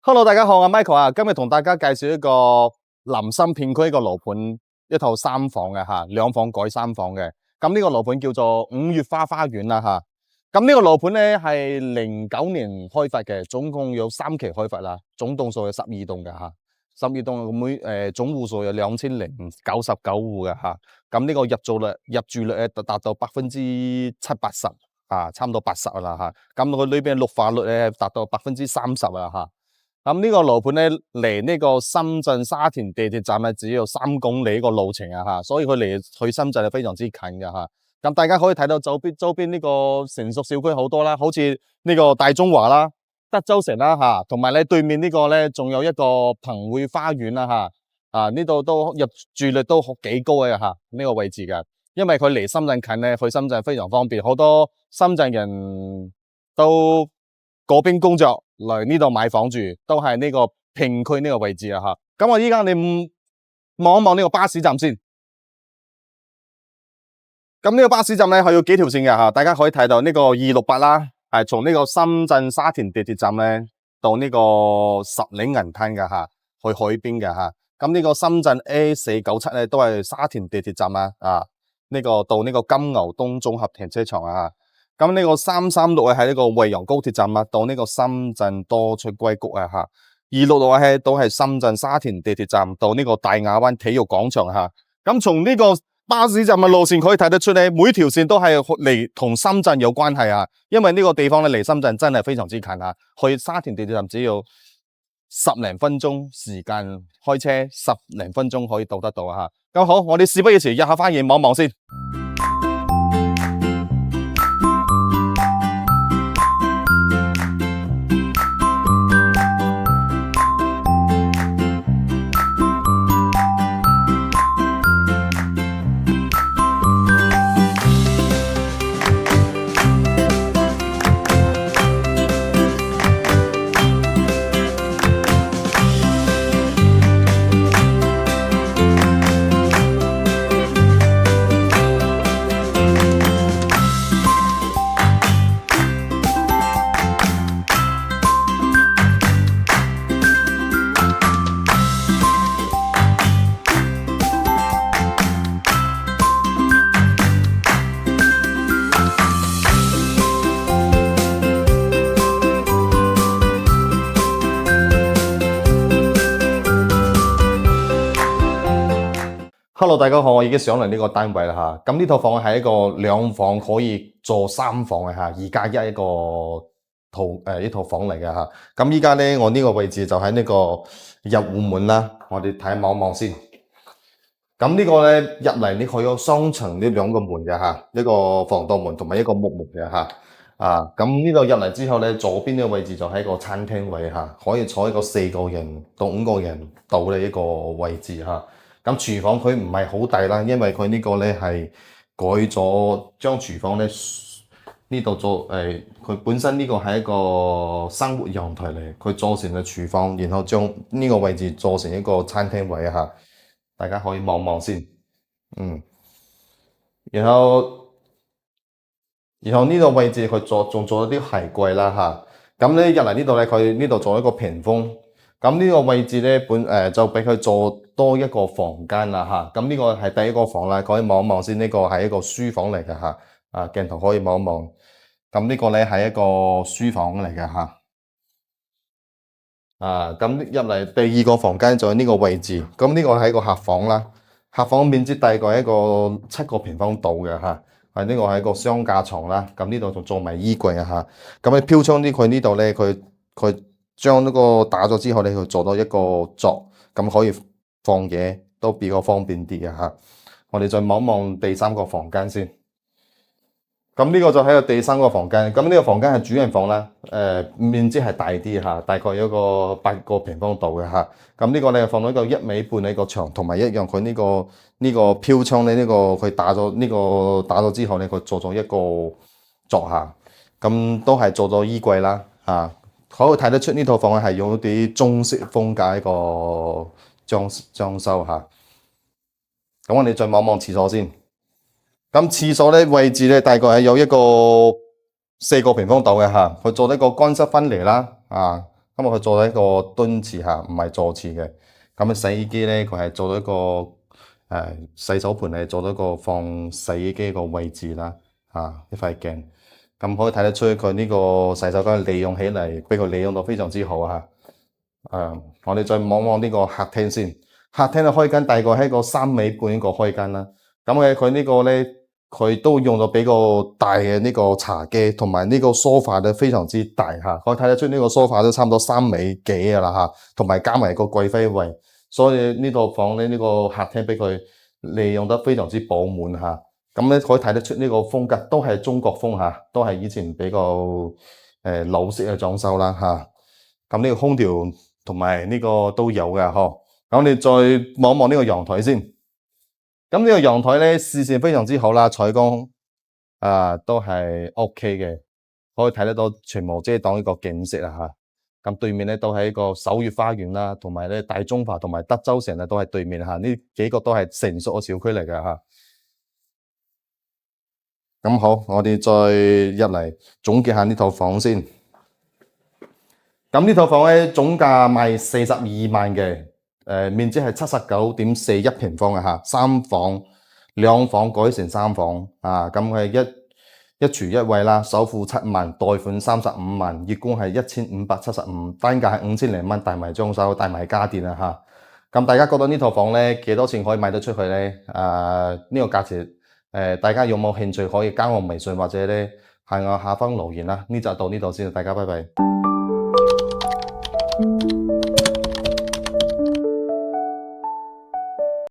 Hello，大家好，我係 Michael 啊，今日同大家介紹一個南深片區一個樓盤，一套3房嘅吓，2房改3房嘅。咁呢個樓盤叫做五月花花園啦吓。咁呢個樓盤咧係09年開發嘅，總共有3期開發啦，總棟數有12棟嘅吓，12棟總戶數有2099戶嘅吓。咁呢個入住率達到70%-80%啊，差唔多80啦吓。咁佢裏邊綠化率咧達到30%啦吓。咁呢個樓盤咧離呢個深圳沙田地鐵站咧只有3公里呢個路程啊吓，所以佢離去深圳係非常之近嘅吓。咁大家可以睇到周邊呢個成熟小區好多啦，好似呢個大中華啦、德州城啦吓，同埋咧對面呢個咧仲有一個鵬匯花園啦吓。啊呢度都入住率都幾高嘅吓，呢個位置嘅，因為佢離深圳近咧，去深圳非常方便，好多深圳人都嗰邊工作嚟呢度買房住，都係呢個平區呢個位置啊吓。咁我依家你望一望呢個巴士站先。咁呢個巴士站咧，佢有幾條線嘅吓，大家可以睇到呢個268啦，係從呢個深圳沙田地鐵站咧到呢個石嶺銀灘嘅吓，去海邊嘅吓。咁呢個深圳 A497咧都係沙田地鐵站啦，呢個到呢個金牛東綜合停車場啊。咁呢個336係呢個惠陽高鐵站啊，到呢個深圳多出硅谷啊吓。266係都係深圳沙田地鐵站到呢個大亞灣體育廣場吓。咁從呢個巴士站嘅路線可以睇得出咧，每條線都係離同深圳有關係啊。因為呢個地方咧離深圳真係非常之近啊，去沙田地鐵站只要10零分鐘時間開車，10零分鐘可以到得到啊吓。咁好，我哋事不宜遲，入下翻嘢望一望先。Hello， 大家好，我已經上嚟呢個單位啦吓。咁呢套房係一個2房可以做3房嘅吓，2+1一個一套房嚟嘅吓。咁依家咧，我呢個位置就喺呢個入戶門啦。我哋睇望一望先。咁呢個咧入嚟，你可以有雙層呢2個門嘅吓，一個防盜門同埋一個木門嘅吓。咁呢度入嚟之後咧，左邊呢個位置就係一個餐廳位吓，可以坐一個4個人到5個人到嘅一個位置吓。咁廚房佢唔係好大啦，因為佢呢個咧係改咗，將廚房咧呢度做佢本身呢個係一個生活陽台嚟，佢做成咗廚房，然後將呢個位置做成一個餐廳位吓，大家可以望望先，然後呢個位置佢仲做咗啲鞋櫃啦吓，咁咧入嚟呢度咧，佢呢度做一個屏風。咁呢個位置咧就俾佢做多一個房間啦吓，咁呢個係第一個房啦，可以望一望先，呢個係一個書房嚟嘅吓，鏡頭可以望一望，咁呢個咧係一個書房嚟嘅吓，咁入嚟第2個房間就喺呢個位置，咁呢個係一個客房啦，客房面積大概一個7個平方度嘅吓，呢個係一個雙架床啦，咁呢度仲做埋衣櫃啊吓，咁你飄窗啲佢呢度咧佢將呢個打咗之後咧，佢做到一個座，咁可以放嘢，都比較方便啲嘅吓。我哋再望一望第3個房間先。咁呢個就係個第3個房間。咁呢個房間係主人房啦，面積係大啲吓，大概有個8個平方度嘅吓。咁呢個咧放到一個1米半嘅一個牆，同埋一樣佢呢個飄窗咧，呢個佢打咗之後咧，佢做咗一個座下，咁都係做咗衣櫃啦吓。可以睇得出呢套房係用啲中式風格一個裝修吓。咁我哋再望望廁所先。咁廁所咧位置咧大概係有一個4個平方度嘅吓，佢做一個乾濕分離啦，咁佢做咗一個蹲廁嚇，唔係坐廁嘅。咁洗衣機咧，佢係做咗一個洗手盆係做咗一個放洗衣機個位置啦，一塊鏡。咁可以睇得出佢呢個洗手間利用起嚟，俾佢利用到非常之好嚇。我哋再望望呢個客廳先。客廳嘅開間大概係個3米半一個開間啦。咁佢呢個咧，佢都用咗比較大嘅呢個茶几，同埋呢個梳化都非常之大嚇。可以睇得出呢個梳化都差唔多3米幾㗎啦嚇，同埋加埋個貴妃位，所以呢套房咧，呢個客廳俾佢利用得非常之飽滿嚇。咁咧可以睇得出呢個風格都係中國風嚇，都係以前比較老式嘅裝修啦嚇。咁呢個空調同埋呢個都有嘅嗬。咁你再望一望呢個陽台先。咁呢個陽台咧，視線非常之好啦，採光都係 OK 嘅，可以睇得到全部遮擋呢個景色啦嚇。咁對面咧都係一個首悅花園啦，同埋咧大中華同埋德州城咧都係對面嚇，呢幾個都係成熟嘅小區嚟嘅嚇。咁好，我哋再入嚟總結下呢套房先。咁呢套房咧總價賣42萬嘅。面積係79.41平方嘅嚇，3房2房改成3房啊，咁佢係一廚一衛啦，首付7萬，貸款35萬，月供係1575，單價係5000零蚊，帶埋裝修，帶埋家電啊嚇。咁大家覺得呢套房咧幾多錢可以賣得出去咧？呢個價錢大家有冇興趣可以加我微信或者咧喺我下方留言啦。呢集到呢度先，大家拜拜。